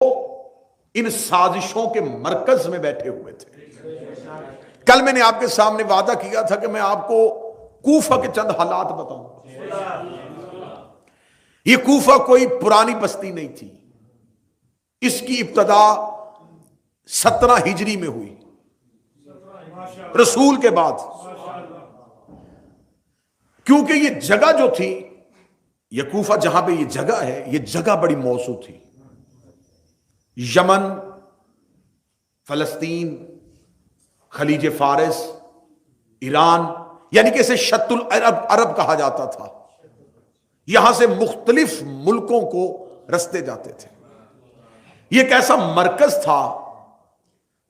ان سازشوں کے مرکز میں بیٹھے ہوئے تھے۔ کل میں نے آپ کے سامنے وعدہ کیا تھا کہ میں آپ کو کوفہ کے چند حالات بتاؤں۔ یہ کوفہ کوئی پرانی بستی نہیں تھی، اس کی ابتدا 17 ہجری میں ہوئی، رسول کے بعد، کیونکہ یہ جگہ جو تھی، یہ کوفہ جہاں پہ یہ جگہ ہے، یہ جگہ بڑی موزوں تھی۔ یمن، فلسطین، خلیج فارس، ایران، یعنی کہ اسے شط العرب کہا جاتا تھا۔ یہاں سے مختلف ملکوں کو رستے جاتے تھے۔ یہ ایک ایسا مرکز تھا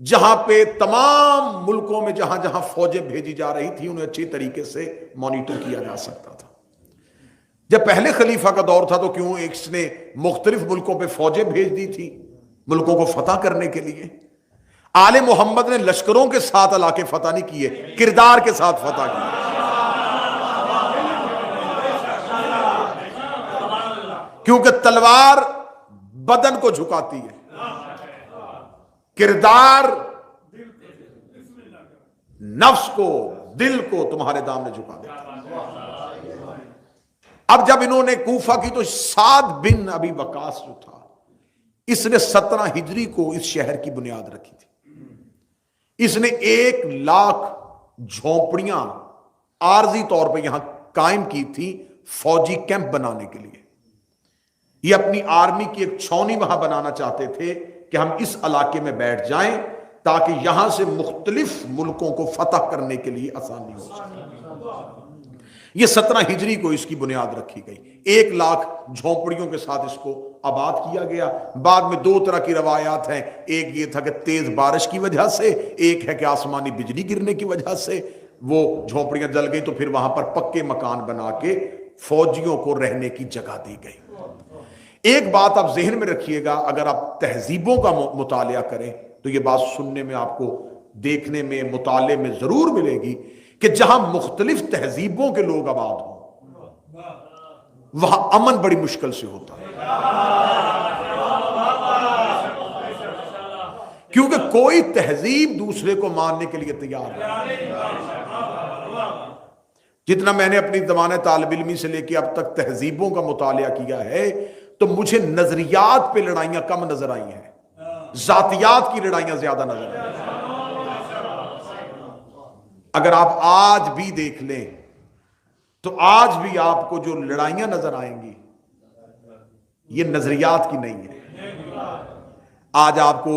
جہاں پہ تمام ملکوں میں جہاں جہاں فوجیں بھیجی جا رہی تھی انہیں اچھی طریقے سے مانیٹر کیا جا سکتا تھا۔ جب پہلے خلیفہ کا دور تھا تو کیوں ایک نے مختلف ملکوں پہ فوجیں بھیج دی تھی ملکوں کو فتح کرنے کے لیے۔ آل محمد نے لشکروں کے ساتھ علاقے فتح نہیں کیے، کردار کے ساتھ فتح کیے۔ کیونکہ تلوار بدن کو جھکاتی ہے، کردار نفس کو، دل کو تمہارے دامنے جھکا دیتا ہے۔ اب جب انہوں نے کوفہ کی تو سعد بن ابی وقاص جو تھا، اس نے 17 ہجری کو اس شہر کی بنیاد رکھی تھی۔ اس نے 1,00,000 جھونپڑیاں عارضی طور پہ یہاں قائم کی تھی فوجی کیمپ بنانے کے لیے۔ یہ اپنی آرمی کی ایک چھاؤنی وہاں بنانا چاہتے تھے کہ ہم اس علاقے میں بیٹھ جائیں تاکہ یہاں سے مختلف ملکوں کو فتح کرنے کے لیے آسانی ہو سکے۔ یہ 17 ہجری کو اس کی بنیاد رکھی گئی۔ 1,00,000 جھونپڑیوں کے ساتھ اس کو آباد کیا گیا۔ بعد میں 2 طرح کی روایات ہیں، ایک یہ تھا کہ تیز بارش کی وجہ سے، ایک ہے کہ آسمانی بجلی گرنے کی وجہ سے وہ جھونپڑیاں جل گئی، تو پھر وہاں پر پکے مکان بنا کے فوجیوں کو رہنے کی جگہ دی گئی۔ ایک بات آپ ذہن میں رکھیے گا، اگر آپ تہذیبوں کا مطالعہ کریں تو یہ بات سننے میں، آپ کو دیکھنے میں، مطالعے میں ضرور ملے گی کہ جہاں مختلف تہذیبوں کے لوگ آباد ہوں وہاں امن بڑی مشکل سے ہوتا ہے، کیونکہ کوئی تہذیب دوسرے کو ماننے کے لیے تیار نہیں۔ جتنا میں نے اپنی زمانہ طالب علمی سے لے کے اب تک تہذیبوں کا مطالعہ کیا ہے تو مجھے نظریات پہ لڑائیاں کم نظر آئی ہیں، ذاتیات کی لڑائیاں زیادہ نظر آئی ہیں۔ اگر آپ آج بھی دیکھ لیں تو آج بھی آپ کو جو لڑائیاں نظر آئیں گی یہ نظریات کی نہیں ہے۔ آج آپ کو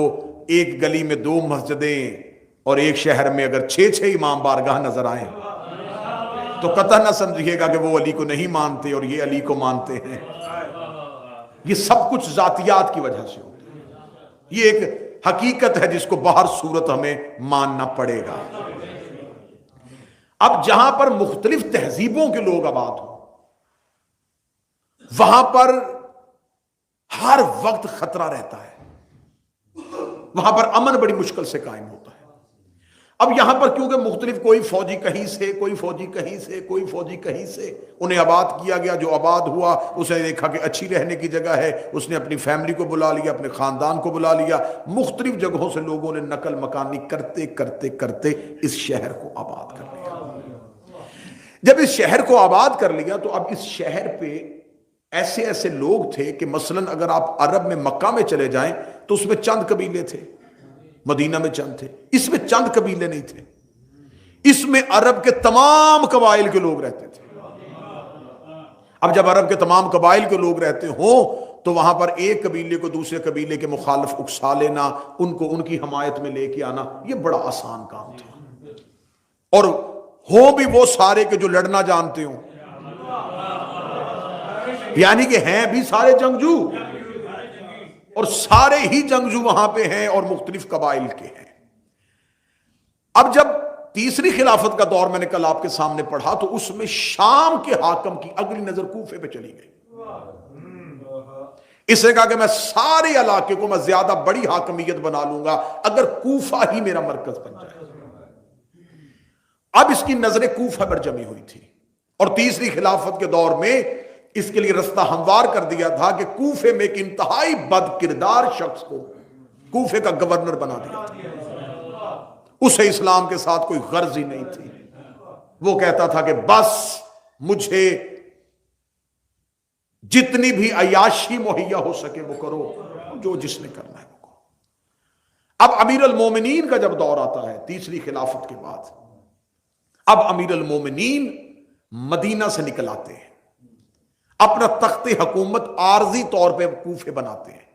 ایک گلی میں 2 مسجدیں اور ایک شہر میں اگر 6 امام بارگاہ نظر آئیں تو قطع نہ سمجھیے گا کہ وہ علی کو نہیں مانتے اور یہ علی کو مانتے ہیں۔ یہ سب کچھ ذاتیات کی وجہ سے ہوتا ہے۔ یہ ایک حقیقت ہے جس کو باہر صورت ہمیں ماننا پڑے گا۔ اب جہاں پر مختلف تہذیبوں کے لوگ آباد ہوں وہاں پر ہر وقت خطرہ رہتا ہے، وہاں پر امن بڑی مشکل سے قائم ہوتا ہے۔ اب یہاں پر کیونکہ مختلف، کوئی فوجی کہیں سے، کوئی فوجی کہیں سے، کوئی فوجی کہیں سے، انہیں آباد کیا گیا۔ جو آباد ہوا اس نے دیکھا کہ اچھی رہنے کی جگہ ہے، اس نے اپنی فیملی کو بلا لیا، اپنے خاندان کو بلا لیا۔ مختلف جگہوں سے لوگوں نے نقل مکانی کرتے کرتے کرتے اس شہر کو آباد کر لیا۔ جب اس شہر کو آباد کر لیا تو اب اس شہر پہ ایسے ایسے لوگ تھے کہ مثلاً اگر آپ عرب میں مکہ میں چلے جائیں تو اس میں چند قبیلے تھے، مدینہ میں چند تھے، اس میں چند قبیلے نہیں تھے، اس میں عرب کے تمام قبائل کے لوگ رہتے تھے۔ اب جب عرب کے تمام قبائل کے لوگ رہتے ہوں تو وہاں پر ایک قبیلے کو دوسرے قبیلے کے مخالف اکسا لینا، ان کو ان کی حمایت میں لے کے آنا، یہ بڑا آسان کام تھا۔ اور ہو بھی وہ سارے کے جو لڑنا جانتے ہوں، یعنی کہ ہیں بھی سارے جنگجو، اور سارے ہی جنگجو وہاں پہ ہیں اور مختلف قبائل کے ہیں۔ اب جب تیسری خلافت کا دور میں نے کل آپ کے سامنے پڑھا تو اس میں شام کے حاکم کی اگلی نظر کوفے پہ چلی گئی۔ اس نے کہا کہ میں سارے علاقے کو میں زیادہ بڑی حاکمیت بنا لوں گا اگر کوفہ ہی میرا مرکز بن جائے۔ اب اس کی نظریں کوفہ پر جمی ہوئی تھی، اور تیسری خلافت کے دور میں اس کے لیے رستہ ہموار کر دیا تھا کہ کوفے میں ایک انتہائی بد کردار شخص کو کوفے کا گورنر بنا دیا تھا. اسے اسلام کے ساتھ کوئی غرض ہی نہیں تھی. وہ کہتا تھا کہ بس مجھے جتنی بھی عیاشی مہیا ہو سکے وہ کرو، جو جس نے کرنا ہے وہ کرو. اب امیر المومنین کا جب دور آتا ہے تیسری خلافت کے بعد، اب امیر المومنین مدینہ سے نکل آتے ہیں، اپنا تخت حکومت عارضی طور پہ کوفے بناتے ہیں،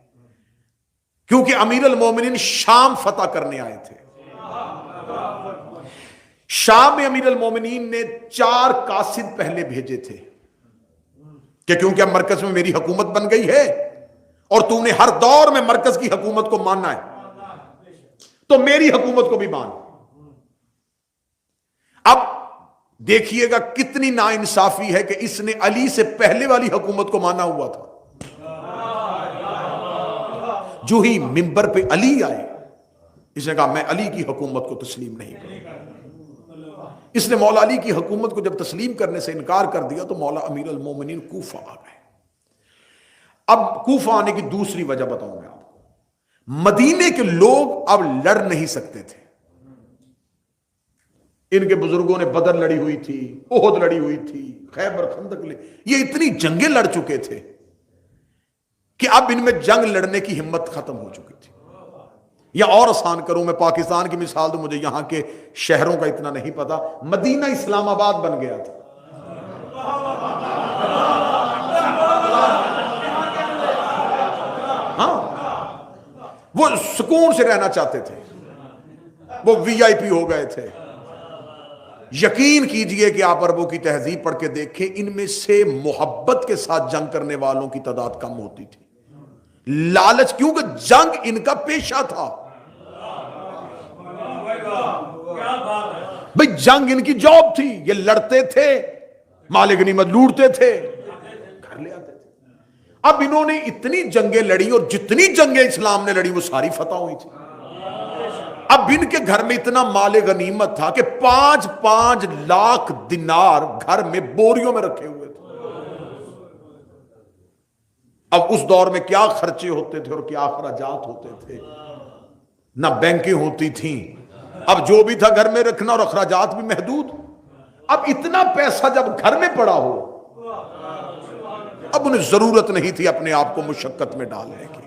کیونکہ امیر المومنین شام فتح کرنے آئے تھے. شام میں امیر المومنین نے 4 قاصد پہلے بھیجے تھے کہ کیونکہ اب مرکز میں میری حکومت بن گئی ہے اور تم نے ہر دور میں مرکز کی حکومت کو ماننا ہے تو میری حکومت کو بھی مان. اب دیکھیے گا کتنی ناانصافی ہے کہ اس نے علی سے پہلے والی حکومت کو مانا ہوا تھا. جو ہی منبر پہ علی آئے اس نے کہا میں علی کی حکومت کو تسلیم نہیں کروں. اس نے مولا علی کی حکومت کو جب تسلیم کرنے سے انکار کر دیا تو مولا امیر المومنین کوفہ آ گئے. اب کوفہ آنے کی دوسری وجہ بتاؤں میں آپ کو. مدینے کے لوگ اب لڑ نہیں سکتے تھے. ان کے بزرگوں نے بدر لڑی ہوئی تھی، احد لڑی ہوئی تھی، خیبر خندق یہ اتنی جنگیں لڑ چکے تھے کہ اب ان میں جنگ لڑنے کی ہمت ختم ہو چکی تھی. یا اور آسان کروں، میں پاکستان کی مثال دوں، مجھے یہاں کے شہروں کا اتنا نہیں پتا، مدینہ اسلام آباد بن گیا تھا. ہاں وہ سکون سے رہنا چاہتے تھے، وہ وی آئی پی ہو گئے تھے. یقین کیجئے کہ آپ عربوں کی تہذیب پڑھ کے دیکھیں، ان میں سے محبت کے ساتھ جنگ کرنے والوں کی تعداد کم ہوتی تھی. لالچ، کیونکہ جنگ ان کا پیشہ تھا. بھئی جنگ ان کی جاب تھی، یہ لڑتے تھے، مال غنیمت لوٹتے تھے، گھر لے آتے تھے. اب انہوں نے اتنی جنگیں لڑی اور جتنی جنگیں اسلام نے لڑی وہ ساری فتح ہوئی تھی. اب ان کے گھر میں اتنا مال غنیمت تھا کہ 5 لاکھ دینار گھر میں بوریوں میں رکھے ہوئے تھے. اب اس دور میں کیا خرچے ہوتے تھے اور کیا اخراجات ہوتے تھے. نہ بینکیں ہوتی تھیں، اب جو بھی تھا گھر میں رکھنا اور اخراجات بھی محدود. اب اتنا پیسہ جب گھر میں پڑا ہو، اب انہیں ضرورت نہیں تھی اپنے آپ کو مشقت میں ڈالنے کی.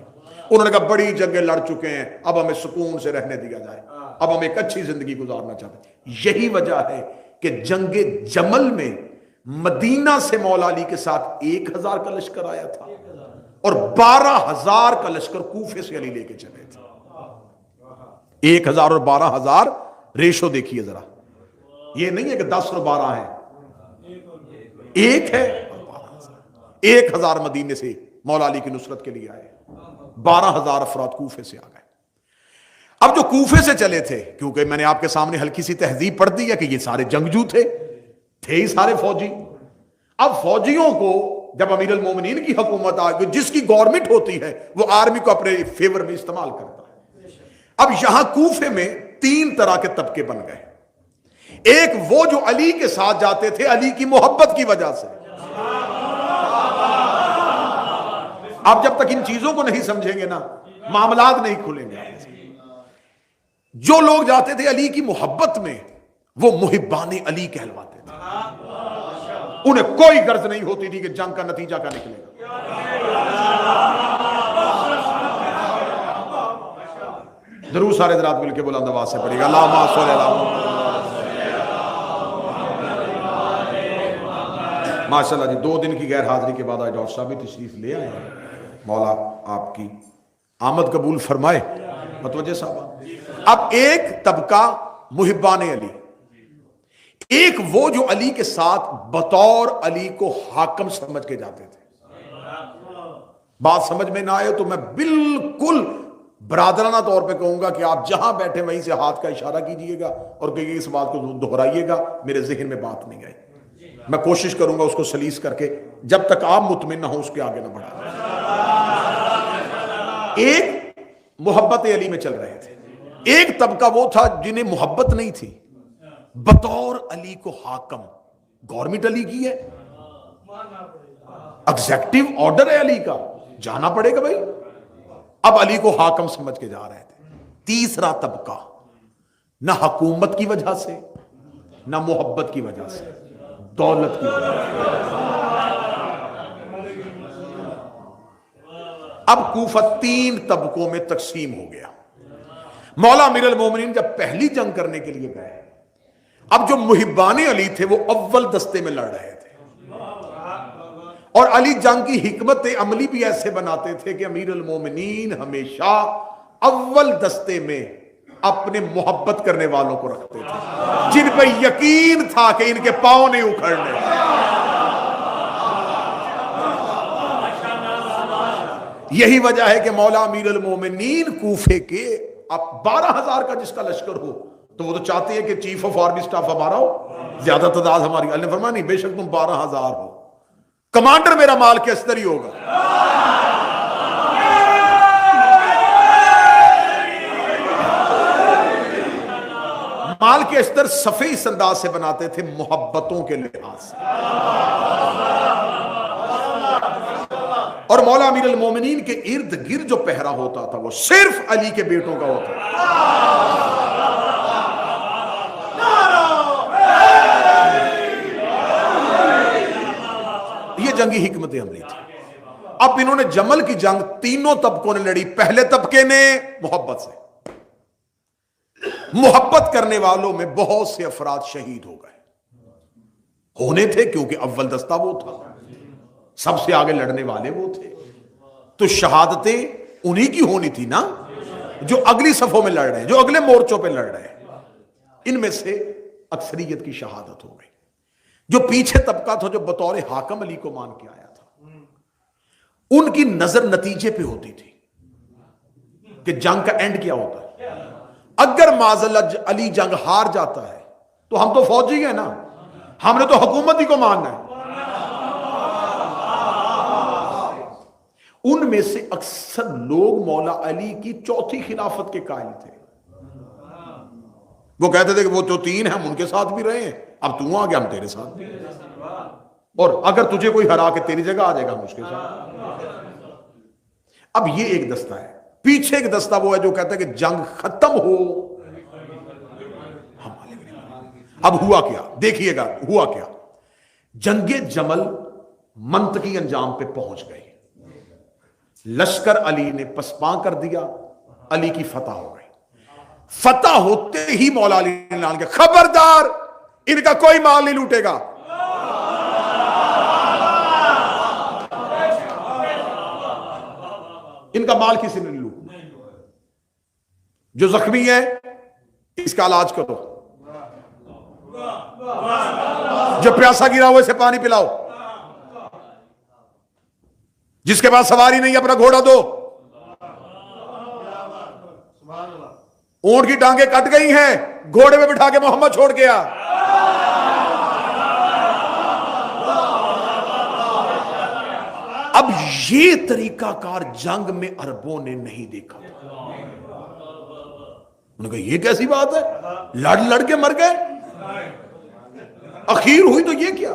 انہوں نے کہا بڑی جنگیں لڑ چکے ہیں، اب ہمیں سکون سے رہنے دیا جائے، اب ہم ایک اچھی زندگی گزارنا چاہتے ہیں. یہی وجہ ہے کہ جنگ جمل میں مدینہ سے مولا علی کے ساتھ 1000 کا لشکر آیا تھا اور 12,000 کا لشکر کوفے سے علی لے کے چلے تھے. 1000 اور 12,000 ریشو دیکھیے ذرا. یہ نہیں ہے کہ 10 اور 12 ہیں، ایک ہے. 1000 مدینے سے مولا علی کی نصرت کے لیے آئے، 12,000 افراد کوفے سے آ گئے. اب جو کوفے سے چلے تھے، کیونکہ میں نے آپ کے سامنے ہلکی سی تہذیب پڑھ دی ہے کہ یہ سارے جنگجو تھے ہی سارے فوجی. اب فوجیوں کو جب امیر المومنین کی حکومت آ گئی، جس کی گورنمنٹ ہوتی ہے وہ آرمی کو اپنے فیور میں استعمال کرتا ہے. اب یہاں کوفے میں 3 طرح کے طبقے بن گئے. ایک وہ جو علی کے ساتھ جاتے تھے علی کی محبت کی وجہ سے. آپ جب تک ان چیزوں کو نہیں سمجھیں گے نا معاملات نہیں کھلیں گے. جو لوگ جاتے تھے علی کی محبت میں وہ محبان علی کہلواتے تھے. انہیں کوئی غرض نہیں ہوتی تھی کہ جنگ کا نتیجہ کیا نکلے گا. ضرور سارے حضرات مل کے بلند آواز سے پڑھیے گا اللہم صلی علی محمد. ماشاءاللہ جی 2 دن کی غیر حاضری کے بعد آج ڈاکٹر صاحب بھی تشریف لے آئے ہیں. مولا آپ کی آمد قبول فرمائے. متوجہ صاحب. اب ایک طبقہ محبان علی، ایک وہ جو علی کے ساتھ بطور علی کو حاکم سمجھ کے جاتے تھے. بات سمجھ میں نہ آئے تو میں بالکل برادرانہ طور پہ کہوں گا کہ آپ جہاں بیٹھے وہیں سے ہاتھ کا اشارہ کیجئے گا اور کہیے اس بات کو دہرائیے گا، میرے ذہن میں بات نہیں آئی. میں کوشش کروں گا اس کو سلیس کر کے جب تک آپ مطمئن نہ ہو اس کے آگے نہ بڑھا. ایک محبت علی میں چل رہے تھے، ایک طبقہ وہ تھا جنہیں محبت نہیں تھی، بطور علی کو حاکم. گورنمنٹ علی کی ہے، ایگزیکٹو آرڈر ہے علی کا، جانا پڑے گا بھائی۔ اب علی کو حاکم سمجھ کے جا رہے تھے۔ تیسرا طبقہ، نہ حکومت کی وجہ سے، نہ محبت کی وجہ سے، دولت کی وجہ سے۔ اب کوفہ 3 طبقوں میں تقسیم ہو گیا۔ مولا امیر المومنین جب پہلی جنگ کرنے کے لیے گئے، اب جو محبان علی تھے وہ اول دستے میں لڑ رہے تھے، اور علی جنگ کی حکمت عملی بھی ایسے بناتے تھے کہ امیر المومنین ہمیشہ اول دستے میں اپنے محبت کرنے والوں کو رکھتے تھے، جن پہ یقین تھا کہ ان کے پاؤں نہیں اکھڑنے۔ یہی وجہ ہے کہ مولا امیر المومنین کوفے کے اب 12,000 کا جس کا لشکر ہو تو وہ تو چاہتے ہیں کہ چیف آف آرمی سٹاف ہمارا ہو، زیادہ تعداد ہماری۔ اللہ نے فرمایا نہیں، بے شک تم 12,000 ہو، کمانڈر میرا مال کے استر ہی ہوگا۔ مال کے استر صفحے اس انداز سے بناتے تھے، محبتوں کے لحاظ سے، اور مولا امیر المومنین کے ارد گرد جو پہرا ہوتا تھا وہ صرف علی کے بیٹوں کا ہوتا تھا۔ یہ جنگی حکمت عملی تھی۔ اب انہوں نے جمل کی جنگ تینوں طبقوں نے لڑی۔ پہلے طبقے نے محبت سے، محبت کرنے والوں میں بہت سے افراد شہید ہو گئے، ہونے تھے کیونکہ اول دستہ وہ تھا، سب سے آگے لڑنے والے وہ تھے، تو شہادتیں انہی کی ہونی تھی نا، جو اگلی صفوں میں لڑ رہے ہیں، جو اگلے مورچوں پہ لڑ رہے ہیں۔ ان میں سے اکثریت کی شہادت ہو گئی۔ جو پیچھے طبقہ تھا جو بطور حاکم علی کو مان کے آیا تھا، ان کی نظر نتیجے پہ ہوتی تھی کہ جنگ کا اینڈ کیا ہوتا ہے۔ اگر معاذ اللہ علی جنگ ہار جاتا ہے تو ہم تو فوجی ہیں نا، ہم نے تو حکومت ہی کو ماننا ہے۔ ان میں سے اکثر لوگ مولا علی کی چوتھی خلافت کے قائل تھے۔ وہ کہتے تھے کہ وہ جو 3 ہیں ہم ان کے ساتھ بھی رہے ہیں، اب تو آ گیا ہم تیرے ساتھ بھی، اور اگر تجھے کوئی ہرا کے تیری جگہ آ جائے گا ہم اس کے ساتھ۔ اب یہ ایک دستہ ہے۔ پیچھے ایک دستہ وہ ہے جو کہتا ہے کہ جنگ ختم ہو۔ اب ہوا کیا دیکھیے گا، ہوا کیا؟ جنگ جمل منطقی انجام پہ پہنچ گئی، لشکر علی نے پسپاں کر دیا، علی کی فتح ہو گئی۔ فتح ہوتے ہی مولا علی نے اعلان کیا، خبردار ان کا کوئی مال نہیں لوٹے گا۔ ان کا مال کسی نے نہیں لوٹنا، جو زخمی ہے اس کا علاج کرو، جو پیاسا گرا ہوا اسے پانی پلاؤ، جس کے پاس سواری نہیں اپنا گھوڑا دو۔ اونٹ کی ٹانگیں کٹ گئی ہیں، گھوڑے میں بٹھا کے محمد چھوڑ گیا۔ اب یہ طریقہ کار جنگ میں عربوں نے نہیں دیکھا تھا۔ انہوں نے کہا یہ کیسی بات ہے، لڑ لڑ کے مر گئے، اخیر ہوئی تو یہ کیا؟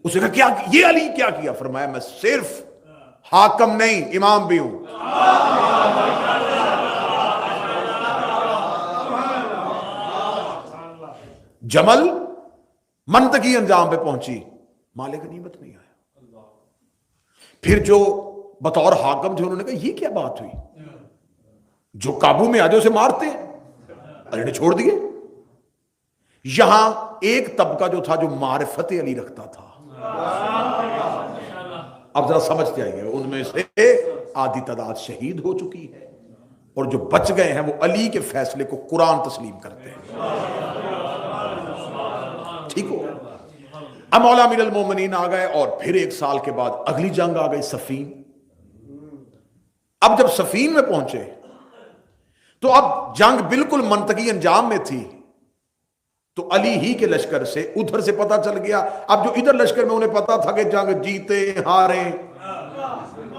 اس نے کہا کیا یہ علی کیا کیا؟ فرمایا میں صرف حاکم نہیں امام بھی ہوں۔ جمل منطقی انجام پہ پہنچی، مالک غنیمت نہیں آیا۔ پھر جو بطور حاکم تھے انہوں نے کہا یہ کیا بات ہوئی، جو قابو میں آ جائے اسے مارتے ہیں، علی نے چھوڑ دیے۔ یہاں ایک طبقہ جو تھا جو معرفت علی رکھتا تھا، اب ذرا سمجھتے آئیے، ان میں سے آدھی تعداد شہید ہو چکی ہے، اور جو بچ گئے ہیں وہ علی کے فیصلے کو قرآن تسلیم کرتے ہیں۔ ٹھیک ہو؟ اب مولا امیر المومنین آ گئے، اور پھر 1 سال کے بعد اگلی جنگ آ گئی، صفین۔ اب جب صفین میں پہنچے تو اب جنگ بالکل منطقی انجام میں تھی، تو علی ہی کے لشکر سے ادھر سے پتہ چل گیا۔ اب جو ادھر لشکر میں انہیں پتا تھا کہ جنگ جیتے ہارے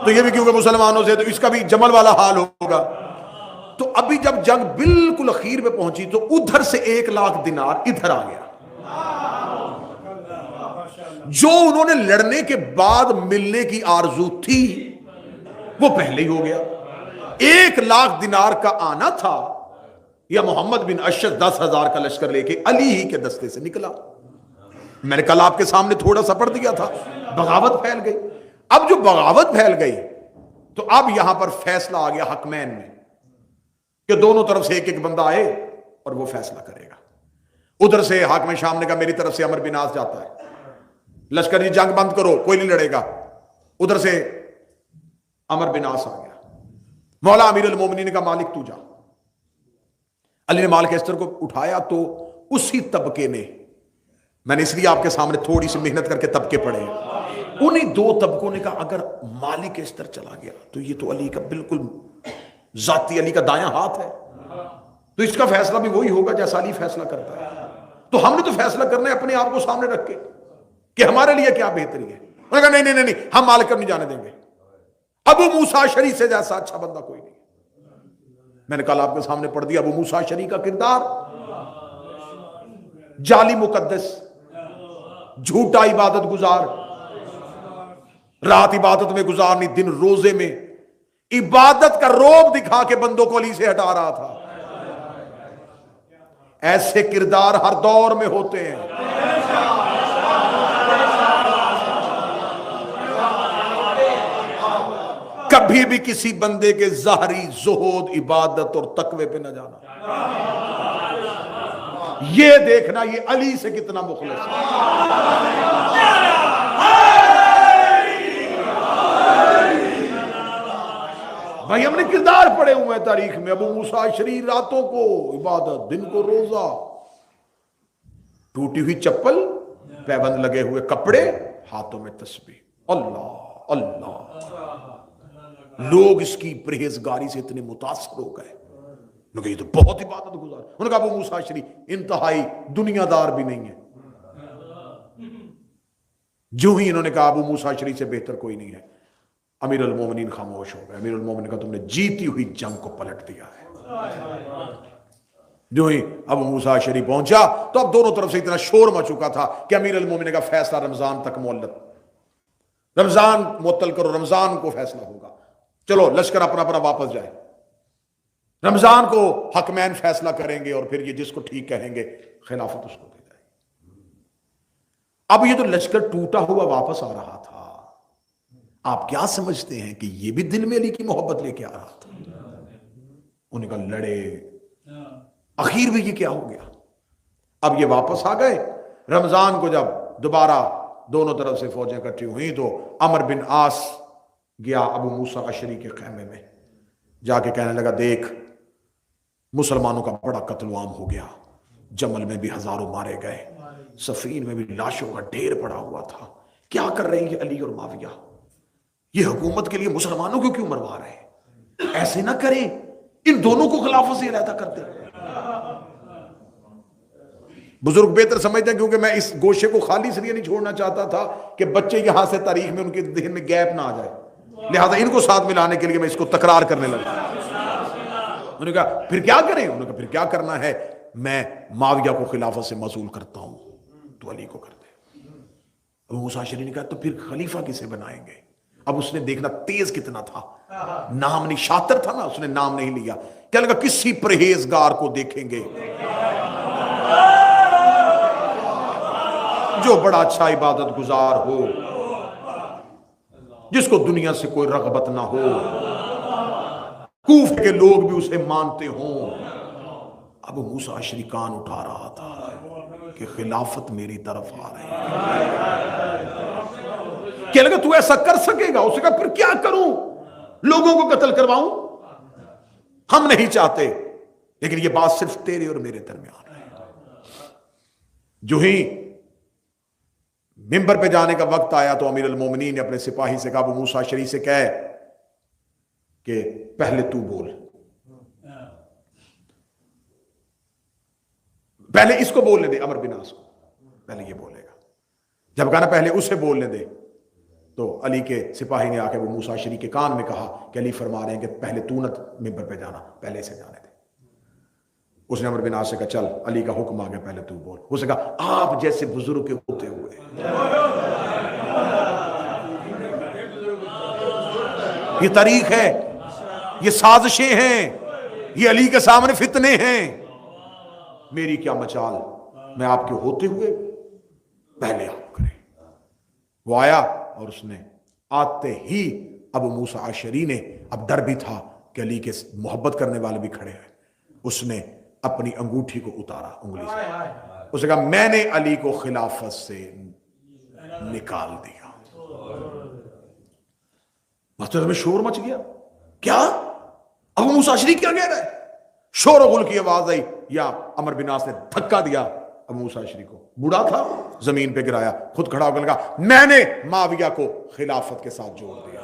تو یہ بھی کیونکہ مسلمانوں سے، تو اس کا بھی جمل والا حال ہوگا۔ تو ابھی جب جنگ بالکل اخیر میں پہنچی تو ادھر سے 1 لاکھ دینار ادھر آ گیا۔ جو انہوں نے لڑنے کے بعد ملنے کی آرزو تھی وہ پہلے ہی ہو گیا. 1,00,000 دینار کا آنا تھا یا محمد بن اشد 10,000 کا لشکر لے کے علی ہی کے دستے سے نکلا. میں نے کل آپ کے سامنے تھوڑا سا پڑھ دیا تھا. بغاوت پھیل گئی. اب جو بغاوت پھیل گئی تو اب یہاں پر فیصلہ آ گیا حکمین میں کہ دونوں طرف سے ایک ایک بندہ آئے اور وہ فیصلہ کرے گا. ادھر سے حاکم شام نے کہا میری طرف سے عمر بن عاص جاتا ہے, لشکر جی جنگ بند کرو, کوئی نہیں لڑے گا. ادھر سے عمر بن عاص آ گیا. مولا امیر المومنین نے کہا مالک تو جا. علی نے مال کیسٹر کو اٹھایا تو اسی طبقے نے, میں نے اس لیے آپ کے سامنے تھوڑی سی محنت کر کے طبقے پڑھے ہیں, انہیں 2 طبقوں نے کہا اگر مالک کیسٹر چلا گیا تو یہ تو علی کا بالکل ذاتی علی کا دایاں ہاتھ ہے, تو اس کا فیصلہ بھی وہی ہوگا جیسا علی فیصلہ کرتا ہے, تو ہم نے تو فیصلہ کرنا ہے اپنے آپ کو سامنے رکھ کے کہ ہمارے لیے کیا بہتری ہے. انہوں نے کہا نہیں نہیں نہیں, ہم مالک نہیں جانے دیں گے. ابو موسیٰ اشعری سے جیسا اچھا بندہ کوئی نہیں. میں نے کل آپ کے سامنے پڑھ دیا ابو موسیٰ اشعری کا کردار. جعلی مقدس, جھوٹا عبادت گزار, رات عبادت میں گزارنی, دن روزے میں عبادت کا روب دکھا کے بندوں کو علی سے ہٹا رہا تھا. ایسے کردار ہر دور میں ہوتے ہیں. کبھی بھی کسی بندے کے ظاہری زہد عبادت اور تقوی پہ نہ جانا, یہ دیکھنا یہ علی سے کتنا مخلص ہے. بھائی ہم نے کردار پڑے ہوئے ہیں تاریخ میں. ابو موسیٰ اشعری راتوں کو عبادت, دن کو روزہ, ٹوٹی ہوئی چپل, پیبند لگے ہوئے کپڑے, ہاتھوں میں تسبیح, اللہ اللہ. لوگ اس کی پرہیزگاری سے اتنے متاثر ہو گئے, انہوں نے کہا یہ تو بہت عبادت گزار. انہوں نے کہا ابو موسیٰ اشعری انتہائی دنیا دار بھی نہیں ہے. جو ہی انہوں نے کہا ابو موسیٰ اشعری سے بہتر کوئی نہیں ہے, امیر المومنین خاموش ہو گئے. امیر المومنین نے کہا تم نے جیتی ہوئی جنگ کو پلٹ دیا ہے. جو ہی ابو موسیٰ اشعری پہنچا تو اب دونوں طرف سے اتنا شور مچ چکا تھا کہ امیر المومنین کا فیصلہ رمضان تک معلق, رمضان معطل کرو, رمضان کو فیصلہ ہوگا, چلو لشکر اپنا اپنا واپس جائے, رمضان کو حکمین فیصلہ کریں گے اور پھر یہ جس کو ٹھیک کہیں گے خلافت اس کو دے جائے گی. اب یہ تو لشکر ٹوٹا ہوا واپس آ رہا تھا. آپ کیا سمجھتے ہیں کہ یہ بھی دل میں علی کی محبت لے کے آ رہا تھا؟ انہیں کہا لڑے, اخیر میں یہ کیا ہو گیا. اب یہ واپس آ گئے. رمضان کو جب دوبارہ دونوں طرف سے فوجیں اکٹھی ہوئی تو عمر بن عاص گیا ابو موسیٰ اشعری کے خیمے میں, جا کے کہنے لگا دیکھ مسلمانوں کا بڑا قتل عام ہو گیا, جمل میں بھی ہزاروں مارے گئے, صفین میں بھی لاشوں کا ڈھیر پڑا ہوا تھا, کیا کر رہے ہیں علی اور معاویہ, یہ حکومت کے لیے مسلمانوں کو کیوں مروا رہے ہیں, ایسے نہ کریں, ان دونوں کو خلافت سے علیحدہ کر دیں. بزرگ بہتر سمجھتے ہیں کیونکہ میں اس گوشے کو خالی اس لیے نہیں چھوڑنا چاہتا تھا کہ بچے یہاں سے تاریخ میں ان کے ذہن میں گیپ نہ آ جائے, لہذا ان کو ساتھ ملانے کے لیے میں اس کو تکرار کرنے لگا. انہوں نے کہا پھر کیا کریں, انہوں نے کہا پھر کیا کرنا ہے, میں معاویہ کو خلافت سے معزول کرتا ہوں, تو علی کو کر دے. ابو موسیٰ اشعری نے کہا تو پھر خلیفہ کسے بنائیں گے. اب اس نے دیکھنا تیز کتنا تھا, نام نہیں, شاطر تھا نا, اس نے نام نہیں لیا. کیا لگا کسی پرہیزگار کو دیکھیں گے جو بڑا اچھا عبادت گزار ہو, جس کو دنیا سے کوئی رغبت نہ ہو, کوفہ کے لوگ بھی اسے مانتے ہوں. ابو موسیٰ اشعری کان اٹھا رہا تھا کہ خلافت میری طرف آ رہی ہے. کیا لگا تو ایسا کر سکے گا؟ اسے کہا پھر کیا کروں, لوگوں کو قتل کرواؤں؟ ہم نہیں چاہتے, لیکن یہ بات صرف تیرے اور میرے درمیان ہے. جو ہی منبر پہ جانے کا وقت آیا تو امیر المومنین نے اپنے سپاہی سے کہا ابو موسیٰ اشعری سے کہے کہ پہلے تو بول, پہلے اس کو بولنے دے, امر بن عاص کو پہلے یہ بولے گا. جب کہا نا پہلے اسے بولنے دے, تو علی کے سپاہی نے آ کے ابو موسیٰ اشعری کے کان میں کہا کہ علی فرما رہے ہیں کہ پہلے تو نہ منبر پہ جانا, پہلے اسے جانے دے. اس نے عمر بن عاص سے کہا چل علی کا حکم آ گیا, پہلے تو بول. اس نے کہا آپ جیسے بزرگ کے ہوتے ہوئے یہ طریق ہے، یہ سازشیں ہیں، یہ علی کے سامنے فتنے ہیں. میری کیا مچال، میں آپ کے ہوتے ہوئے پہلے آپ کریں. وہ آیا اور اس نے آتے ہی ابو موسیٰ اشعری نے، اب ڈر بھی تھا کہ علی کے محبت کرنے والے بھی کھڑے ہیں، اس نے اپنی انگوٹھی کو اتارا انگلی سے، اس نے کہا میں نے علی کو خلافت سے نکال دیا. مسجد میں شور مچ گیا. کیا ابو موسیٰ اشعری کیا کہہ رہا ہے؟ شور و غل کی آواز آئی. یا عمر بن عاص نے دھکا دیا ابو موسیٰ اشعری کو، بوڑھا تھا، زمین پہ گرایا، خود کھڑا ہو کر لگا میں نے معاویہ کو خلافت کے ساتھ جوڑ دیا.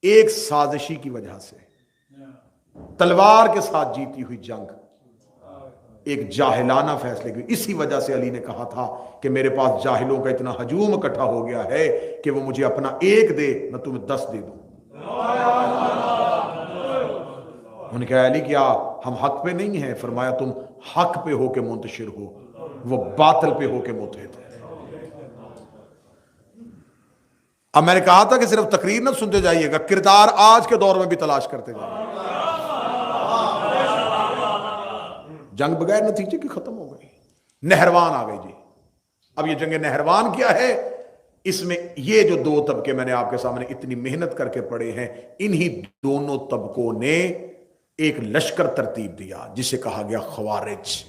ایک سازشی کی وجہ سے، تلوار کے ساتھ جیتی ہوئی جنگ ایک جاہلانہ فیصلے کی. اسی وجہ سے علی نے کہا تھا کہ میرے پاس جاہلوں کا اتنا ہجوم اکٹھا ہو گیا ہے کہ وہ مجھے اپنا ایک دے میں تمہیں 10 دے دوں. انہوں نے کہا علی کیا ہم حق پہ نہیں ہیں؟ فرمایا تم حق پہ ہو کے منتشر ہو، وہ باطل پہ ہو کے متحد ہے. اب میں نے کہا تھا کہ صرف تقریر نہ سنتے جائیے گا، کردار آج کے دور میں بھی تلاش کرتے جائیے. جنگ بغیر نتیجے کی ختم ہو گئی، نہروان آ گئی جی. اب یہ جنگ نہروان کیا ہے؟ اس میں یہ جو 2 طبقے میں نے آپ کے سامنے اتنی محنت کر کے پڑھے ہیں، انہی دونوں طبقوں نے ایک لشکر ترتیب دیا جسے کہا گیا خوارج،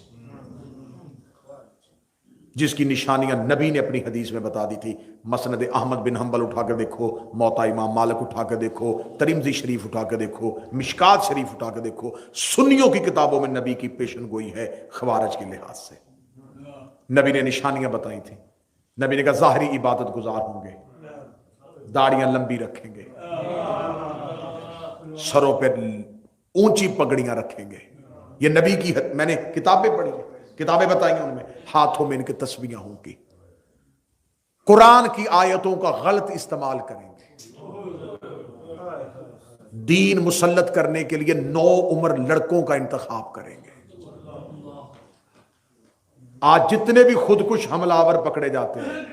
جس کی نشانیاں نبی نے اپنی حدیث میں بتا دی تھی. مسند احمد بن حنبل اٹھا کے دیکھو، موطا امام مالک اٹھا کے دیکھو، ترمذی شریف اٹھا کے دیکھو، مشکات شریف اٹھا کے دیکھو، سنیوں کی کتابوں میں نبی کی پیشن گوئی ہے خوارج کے لحاظ سے. نبی نے نشانیاں بتائی تھیں. نبی نے کہا ظاہری عبادت گزار ہوں گے، داڑیاں لمبی رکھیں گے، سروں پہ اونچی پگڑیاں رکھیں گے. یہ نبی کی میں نے کتابیں پڑھی، کتابیں بتائی ہیں، ان میں ہاتھوں میں ان کے تسبیحاں ہوں گی. قرآن کی آیتوں کا غلط استعمال کریں گے. دین مسلط کرنے کے لیے 9 عمر لڑکوں کا انتخاب کریں گے. آج جتنے بھی خودکش حملہ آور پکڑے جاتے ہیں،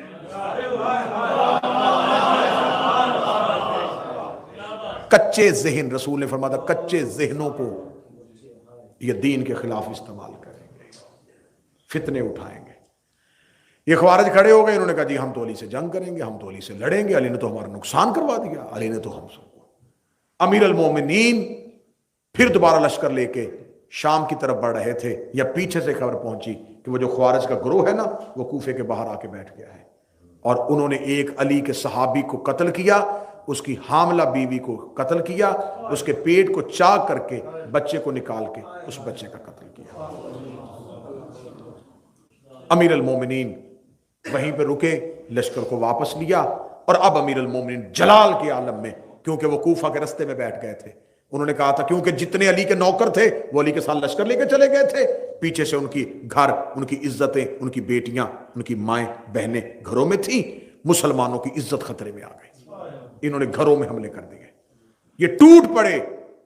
کچے ذہن، رسول نے فرمایا کچے ذہنوں کو یہ دین کے خلاف استعمال کریں گے، فتنے اٹھائیں گے. یہ خوارج کھڑے ہو گئے، انہوں نے کہا جی ہم تو علی سے جنگ کریں گے، ہم تو علی سے لڑیں گے، علی نے تو ہمارا نقصان کروا دیا، علی نے تو ہم سب کو. امیر المومنین پھر دوبارہ لشکر لے کے شام کی طرف بڑھ رہے تھے، یا پیچھے سے خبر پہنچی کہ وہ جو خوارج کا گروہ ہے نا، وہ کوفے کے باہر آ کے بیٹھ گیا ہے، اور انہوں نے ایک علی کے صحابی کو قتل کیا، اس کی حاملہ بیوی کو قتل کیا، اس کے پیٹ کو چاک کر کے بچے کو نکال کے اس بچے کا قتل کیا. امیر المومنین وہیں پہ رکے، لشکر کو واپس لیا، اور اب امیر المومنین جلال کے عالم میں، کیونکہ وہ کوفہ کے رستے میں بیٹھ گئے تھے، انہوں نے کہا تھا کیونکہ جتنے علی کے نوکر تھے وہ علی کے ساتھ لشکر لے کے چلے گئے تھے، پیچھے سے ان کی گھر، ان کی عزتیں، ان کی بیٹیاں، ان کی مائیں بہنیں گھروں میں تھیں، مسلمانوں کی عزت خطرے میں آ گئی. انہوں نے گھروں میں حملے کر دیے. یہ ٹوٹ پڑے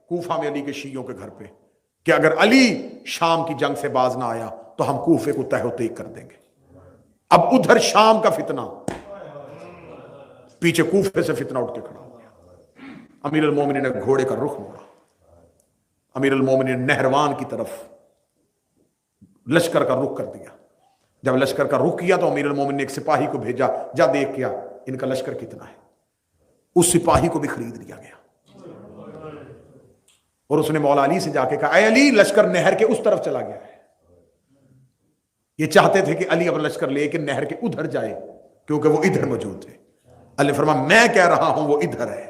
کوفہ میں علی کے شیعوں کے گھر پہ کہ اگر علی شام کی جنگ سے باز نہ آیا تو ہم کوفے کو تہہ و تیگ کر دیں گے. اب ادھر شام کا فتنہ، پیچھے کوفے سے فتنہ اٹھ کے کھڑا ہو گیا. امیر المومنین نے گھوڑے کا رخ موڑا، امیر المومنین نے نہروان کی طرف لشکر کا رخ کر دیا. جب لشکر کا رخ کیا تو امیر المومنین نے ایک سپاہی کو بھیجا، جا دیکھ کیا ان کا لشکر کتنا ہے. اس سپاہی کو بھی خرید لیا گیا، اور اس نے مولا علی سے جا کے کہا اے علی لشکر نہر کے اس طرف چلا گیا ہے. یہ چاہتے تھے کہ علی اپنا لشکر لے کے نہر کے ادھر جائے کیونکہ وہ ادھر موجود تھے. علی نے فرمایا میں کہہ رہا ہوں وہ ادھر ہے.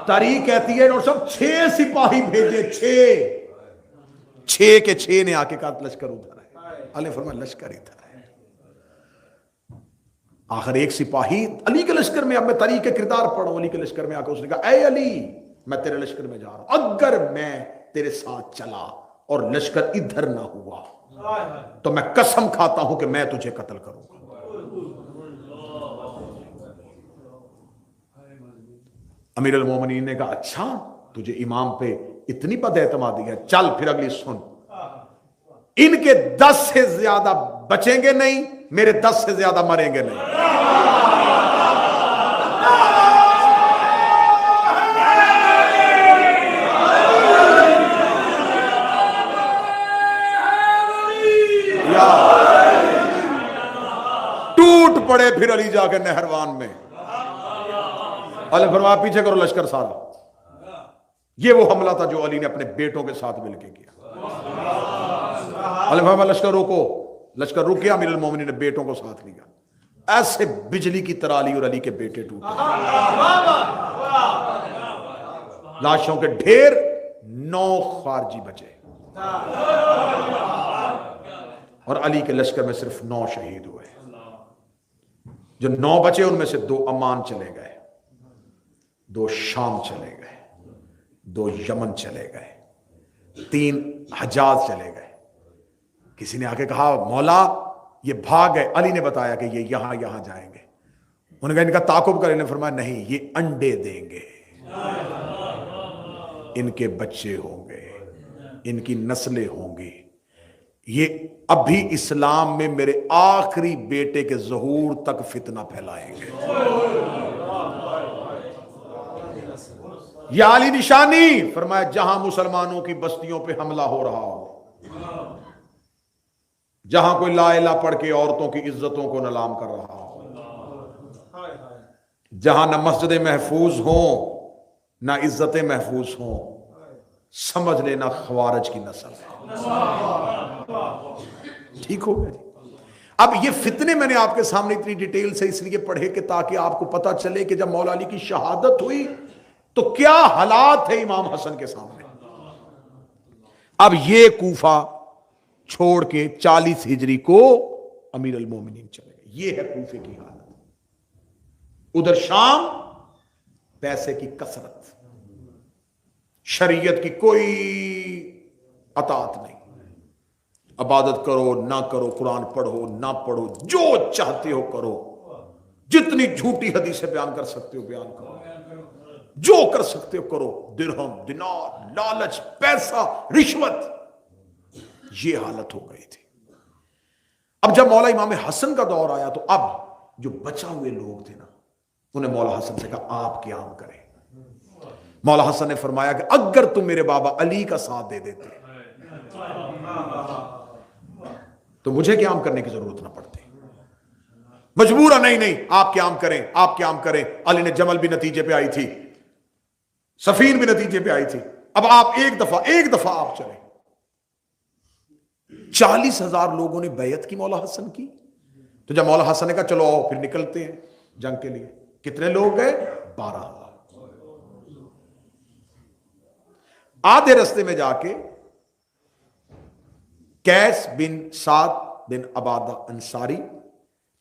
تاریخ کہتی ہے اور سب 6 سپاہی بھیجے، 6 کے 6 نے آ کے کہا لشکر ادھر ہے. علی نے فرمایا لشکر ادھر ہے. آخر ایک سپاہی علی کے لشکر میں، اب میں تاریخ کے کردار پڑھوں، علی کے لشکر میں آ کے اس نے کہا اے علی میں تیرے لشکر میں جا رہا ہوں، اگر میں تیرے ساتھ چلا اور لشکر ادھر نہ ہوا تو میں قسم کھاتا ہوں کہ میں تجھے قتل کروں گا. امیر المومنین نے کہا اچھا تجھے امام پہ اتنی بد اعتمادی ہے، چل پھر اگلی سن. ان کے 10 سے زیادہ بچیں گے نہیں، میرے 10 سے زیادہ مریں گے نہیں۔ ٹوٹ پڑے پھر علی جا کے نہروان میں، علی فرمایا پیچھے کرو لشکر سارا۔ یہ وہ حملہ تھا جو علی نے اپنے بیٹوں کے ساتھ مل کے کیا۔ علی فرمایا لشکر روکو، لشکر رک گیا، امیر المومنین نے بیٹوں کو ساتھ لیا، ایسے بجلی کی طرح علی اور علی کے بیٹے ٹوٹے، لاشوں کے ڈھیر، 9 خارجی بچے، اور علی کے لشکر میں صرف 9 شہید ہوئے۔ جو 9 بچے ان میں سے 2 عمان چلے گئے، 2 شام چلے گئے، 2 یمن چلے گئے، 3 حجاز چلے گئے۔ کسی نے آ کے کہا مولا یہ بھاگ گئے، علی نے بتایا کہ یہ یہاں جائیں گے۔ انہوں نے کہا ان کا تعاقب کریں، فرمایا نہیں، یہ انڈے دیں گے، ان کے بچے ہوں گے، ان کی نسلیں ہوں گی، یہ ابھی اسلام میں میرے آخری بیٹے کے ظہور تک فتنہ پھیلائیں گے۔ یا علی نشانی، فرمایا جہاں مسلمانوں کی بستیوں پہ حملہ ہو رہا ہو، جہاں کوئی لا الہ پڑھ کے عورتوں کی عزتوں کو نیلام کر رہا ہو، جہاں نہ مسجد محفوظ ہوں نہ عزتیں محفوظ ہوں، سمجھ لینا خوارج کی نسل ہے۔ ٹھیک ہو گیا جی؟ اب یہ فتنے میں نے آپ کے سامنے اتنی ڈیٹیل سے اس لیے پڑھے کہ تاکہ آپ کو پتہ چلے کہ جب مولا علی کی شہادت ہوئی تو کیا حالات تھے امام حسن کے سامنے۔ اب یہ کوفہ چھوڑ کے 40 ہجری کو امیر المومنین چلے گئے، یہ ہے کوفے کی حالت۔ ادھر شام پیسے کی کثرت، شریعت کی کوئی اطاعت نہیں، عبادت کرو نہ کرو، قرآن پڑھو نہ پڑھو، جو چاہتے ہو کرو، جتنی جھوٹی حدیثیں بیان کر سکتے ہو بیان کرو، جو کر سکتے ہو کرو، درہم دینار لالچ پیسہ رشوت، یہ حالت ہو گئی تھی۔ اب جب مولا امام حسن کا دور آیا تو اب جو بچا ہوئے لوگ تھے نا، انہیں مولا حسن سے کہا آپ قیام کریں۔ مولا حسن نے فرمایا کہ اگر تم میرے بابا علی کا ساتھ دے دیتے تو مجھے قیام کرنے کی ضرورت نہ پڑتی، مجبورا نہیں آپ قیام کریں، آپ قیام کریں۔ علی نے جمل بھی نتیجے پہ آئی تھی، سفین بھی نتیجے پہ آئی تھی، اب آپ ایک دفعہ آپ چلیں۔ 40,000 لوگوں نے بیعت کی مولا حسن کی، تو جب مولا حسن نے کہا چلو آؤ پھر نکلتے ہیں جنگ کے لیے، کتنے لوگ گئے؟ 12,000۔ آدھے رستے میں جا کے قیس بن سعد بن عبادہ انصاری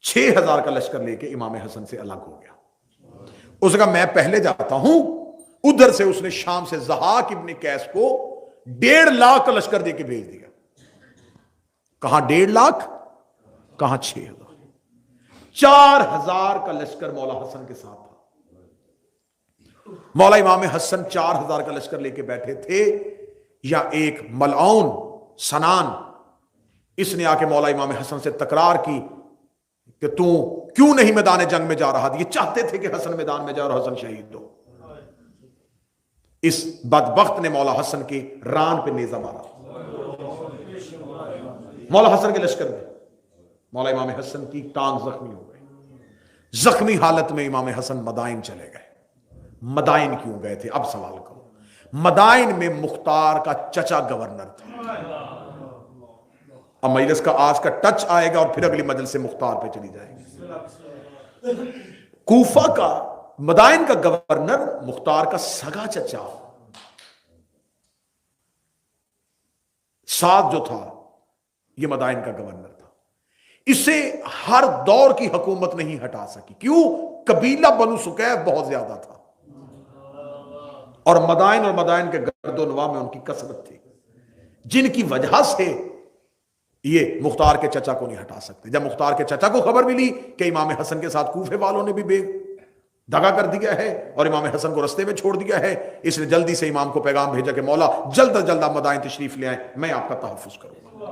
6,000 کا لشکر لے کے امام حسن سے الگ ہو گیا۔ اس نے کہا میں پہلے جاتا ہوں۔ ادھر سے اس نے شام سے ضحاک ابن قیس کو 1.5 لاکھ کا لشکر دے کے بھیج دیا۔ کہاں 1.5 لاکھ، کہاں 6,000، 4,000 کا لشکر مولا حسن کے ساتھ تھا۔ مولا امام حسن 4,000 کا لشکر لے کے بیٹھے تھے، یا ایک ملعون سنان اس نے آ کے مولا امام حسن سے تکرار کی کہ تو کیوں نہیں میدان جنگ میں جا رہا؟ یہ چاہتے تھے کہ حسن میدان میں جا اور حسن شہید ہو۔ اس بدبخت نے مولا حسن کی ران پہ نیزہ مارا، مولا حسن کے لشکر میں مولا امام حسن کی ٹانگ زخمی ہو گئی۔ زخمی حالت میں امام حسن مدائن چلے گئے۔ مدائن کیوں گئے تھے؟ اب سوال کرو۔ مدائن میں مختار کا چچا گورنر تھا۔ اب مجلس کا آج کا ٹچ آئے گا اور پھر اگلی مجلس سے مختار پہ چلی جائے گی۔ کوفہ کا مدائن کا گورنر مختار کا سگا چچا سعد جو تھا، یہ مدائن کا گورنر تھا۔ اسے ہر دور کی حکومت نہیں ہٹا سکی۔ کیوں؟ قبیلہ بنو سکیف بہت زیادہ تھا، اور مدائن کے گرد و نواح میں ان کی کثرت تھی، جن کی وجہ سے یہ مختار کے چچا کو نہیں ہٹا سکتے۔ جب مختار کے چچا کو خبر ملی کہ امام حسن کے ساتھ کوفے والوں نے بھی دغا کر دیا ہے اور امام حسن کو رستے میں چھوڑ دیا ہے، اس نے جلدی سے امام کو پیغام بھیجا کہ مولا جلد از جلد آپ مدائن تشریف لے آئیں، میں آپ کا تحفظ کروں گا۔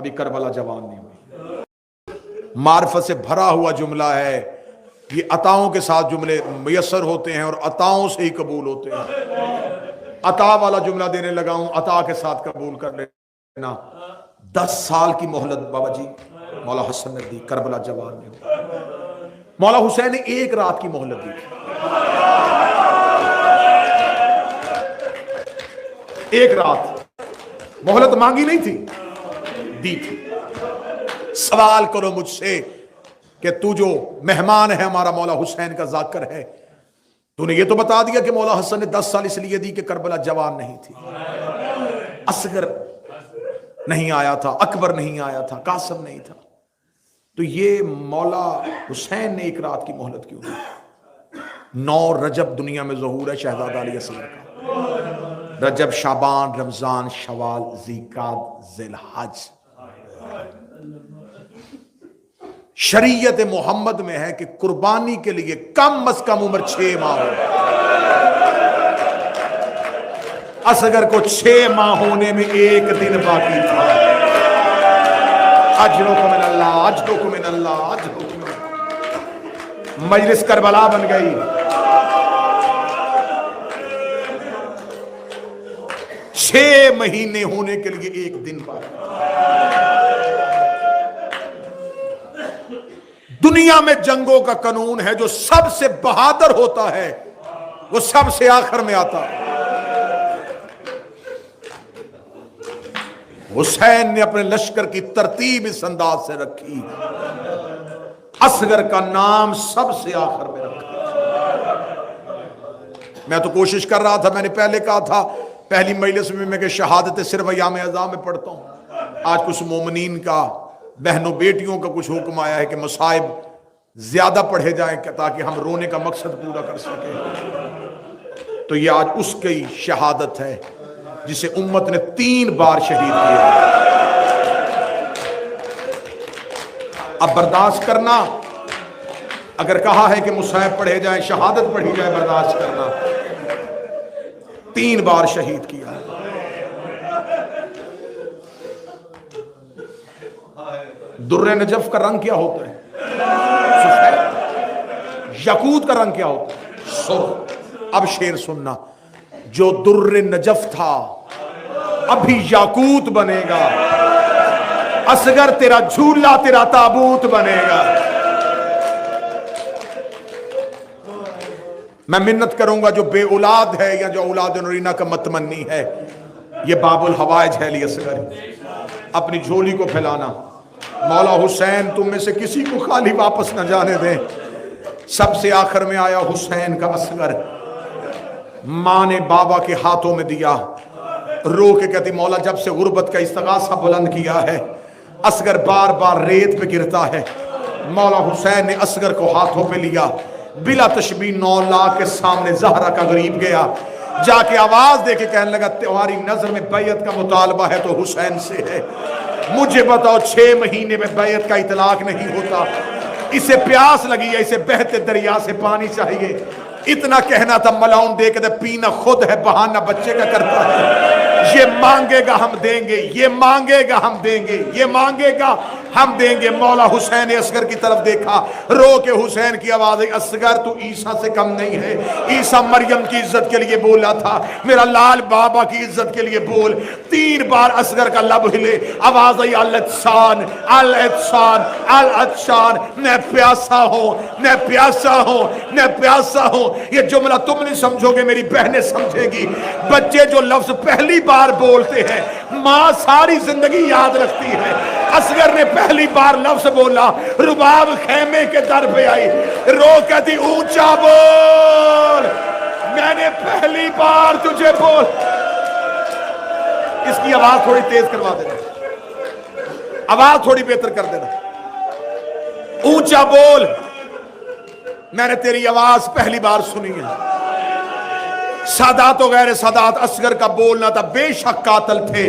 ابھی کربلا جوان نہیں ہوئی. معرفت سے بھرا ہوا جملہ ہے یہ. عطاؤں کے ساتھ جملے میسر ہوتے ہیں اور عطاؤں سے ہی قبول ہوتے ہیں. عطا والا جملہ دینے لگا ہوں, عطا کے ساتھ قبول کر لینا. 10 سال کی مہلت بابا جی مولا حسن نے دی, کربلا جوان نے ہوئی. مولا حسین نے 1 رات کی مہلت دی. 1 رات مہلت مانگی نہیں تھی, دی تھی. سوال کرو مجھ سے کہ تو جو مہمان ہے ہمارا مولا حسین کا ذاکر ہے, تو نے یہ تو بتا دیا کہ مولا حسن نے 10 سال اس لیے دی کہ کربلا جوان نہیں تھی, اصغر نہیں آیا تھا, اکبر نہیں آیا تھا, قاسم نہیں تھا. تو یہ مولا حسین نے 1 رات کی مہلت کیوں دی؟ 9 رجب دنیا میں ظہور ہے شہزادہ علی اصغر کا. رجب, شعبان, رمضان, شوال, ذیقعدہ, ذی الحج. شریعت محمد میں ہے کہ قربانی کے لیے کم از کم عمر 6 ماہ ہو. اصغر کو 6 ماہ ہونے میں 1 دن باقی تھا. اجرکم من اللہ, اجرکم من اللہ, اجرکم من اللہ. مجلس کربلا بن گئی. 6 مہینے ہونے کے لیے 1 دن باقی. دنیا میں جنگوں کا قانون ہے جو سب سے بہادر ہوتا ہے وہ سب سے آخر میں آتا ہے. حسین نے اپنے لشکر کی ترتیب اس انداز سے رکھی, اصغر کا نام سب سے آخر میں رکھا. میں تو کوشش کر رہا تھا, میں نے پہلے کہا تھا پہلی مجلس میں کہ شہادت صرف ایام اعزاء میں پڑھتا ہوں. آج کچھ مومنین کا, بہنوں بیٹیوں کا کچھ حکم آیا ہے کہ مصائب زیادہ پڑھے جائیں تاکہ ہم رونے کا مقصد پورا کر سکیں. تو یہ آج اس کی شہادت ہے جسے امت نے 3 بار شہید کیا. اب برداشت کرنا, اگر کہا ہے کہ مصائب پڑھے جائیں, شہادت پڑھی جائے, برداشت کرنا. 3 بار شہید کیا. در نجف کا رنگ کیا ہوتا ہے؟ سفید. یاقوت کا رنگ کیا ہوتا ہے؟ سرخ. اب شعر سننا, جو در نجف تھا ابھی یاقوت بنے گا. اصغر تیرا جھولا تیرا تابوت بنے گا. میں منت کروں گا جو بے اولاد ہے یا جو اولاد نورینہ کا متمنی ہے, یہ باب الحوائج ہے علی اصغر, اپنی جھولی کو پھیلانا. مولا حسین تم میں سے کسی کو خالی واپس نہ جانے دیں. سب سے آخر میں آیا حسین کا اصغر. ماں نے بابا کے ہاتھوں میں دیا, رو کے کہتی مولا جب سے غربت کا استغاثہ بلند کیا ہے اصغر بار بار ریت پہ گرتا ہے. مولا حسین نے اصغر کو ہاتھوں پہ لیا, بلا تشبیہ 9 لاکھ کے سامنے زہرا کا غریب گیا, جا کے آواز دے کے کہنے لگا تمہاری نظر میں بیعت کا مطالبہ ہے تو حسین سے ہے. مجھے بتاؤ 6 مہینے میں بیعت کا اطلاق نہیں ہوتا. اسے پیاس لگی ہے, اسے بہتے دریا سے پانی چاہیے. اتنا کہنا تھا ملاؤن دے کے پینا خود ہے, بہانہ بچے کا کرتا ہے. یہ مانگے گا ہم دیں گے, یہ مانگے گا ہم دیں گے, یہ مانگے گا ہم دیں گے. مولا حسین نے اصغر کی طرف دیکھا, رو کے حسین کی آواز ہے اصغر تو عیسیٰ سے کم نہیں ہے. عیسیٰ مریم کی عزت کے لیے بولا تھا, میرا لال بابا کی عزت کے لیے بول. 3 بار اصغر کا لب ہلے, آواز آئی العطشان العطشان العطشان, میں پیاسا ہوں میں پیاسا ہوں میں پیاسا ہوں. یہ جملہ تم نہیں سمجھو گے, میری بہنیں سمجھے گی. بچے جو لفظ پہلی بار بولتے ہیں ماں ساری زندگی یاد رکھتی ہے. اصغر نے پہلی بار لفظ بولا, رباب خیمے کے در پہ آئی, رو کہتی اونچا بول, میں نے پہلی بار تجھے بول. اس کی آواز تھوڑی تیز کروا دینا, آواز تھوڑی بہتر کر دینا. اونچا بول, میں نے تیری آواز پہلی بار سنی ہے. سادات و غیر سادات اصغر کا بولنا تھا, بے شک قاتل تھے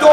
2